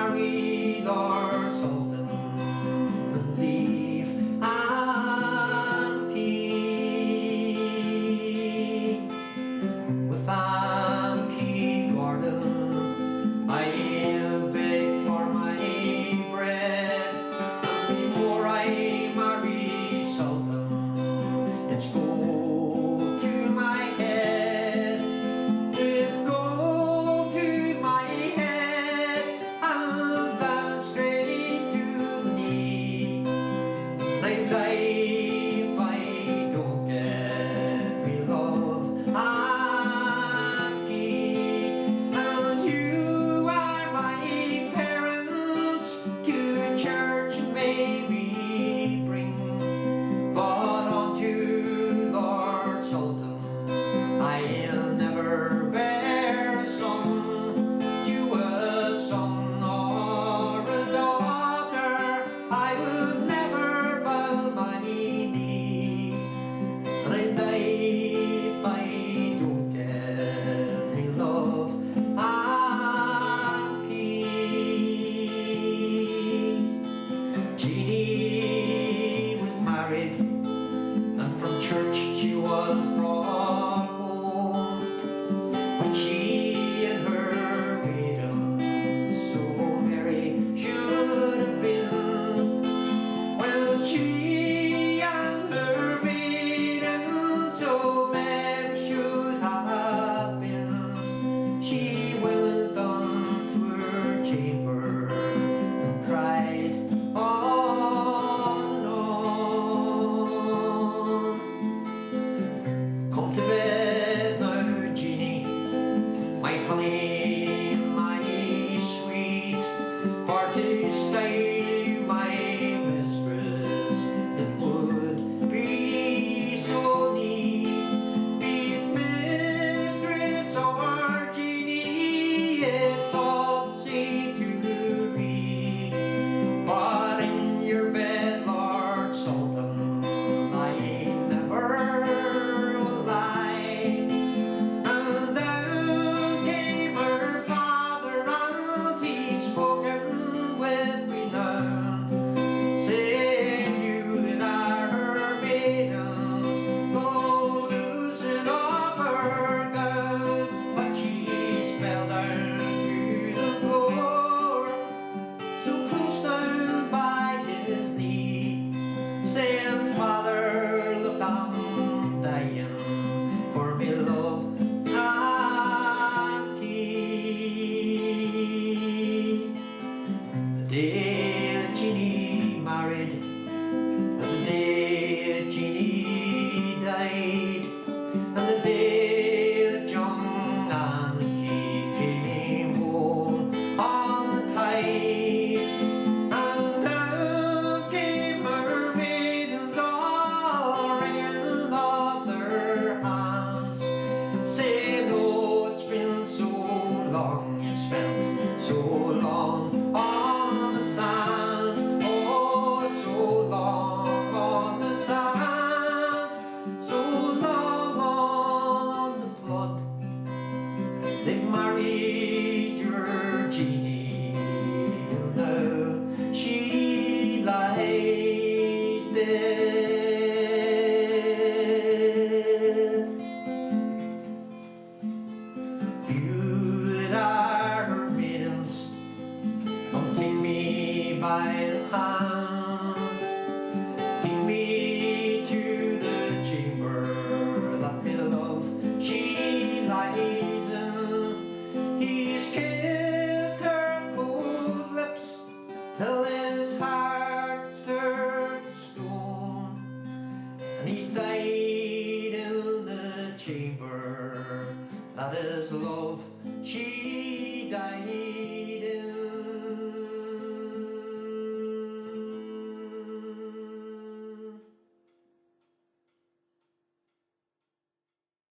marry Lord Sultan and leave Ankee. With Ankee Gordon I beg for my bread, and before I marry Sultan it's gold to my head. It gold to my head and down straight to the knee. And I die if I don't get me love Ankee. And you are my parents to church and maybe bring, but unto Lord Sultan I'll never bear a son. To a son or a daughter I would never bow my knee. And I'll die if I don't get me love Ankee. Jeannie was married, and from church she was brought home. When she and her maidens so merry should have been, well, she and her maidens so merry should have been. She went on to her chamber and cried on and on. Come to bed now, Jeannie, my honey, my sweet, for to stay my mistress it would be so neat. Be it mistress or Jeannie, it's all the same to me. But in your bed, Lord Sultan, I never will lie. And down came her father, and he spoken with renown, saying, you that are her maidens, go loosen off her gown. But she fell down to the floor, so close down by his knee, saying, Father, look, I'm dying for me love Ankee. The day that Jeannie married was the day that Jeannie died, and the day that young Ankee came home on the tide. And down came her maidens all wringing up their hands, saying, oh, it's been so long, you've spent so long on the sands. Oh, so long on the sands, so long on the flood. They've married your Jeannie, and now she lies dead. You that are her maidens, come take me by the hand, lead me to the chamber that me love she lies in. He's kissed her cold lips till his heart's turned to stone, and he's died in the chamber that his love she died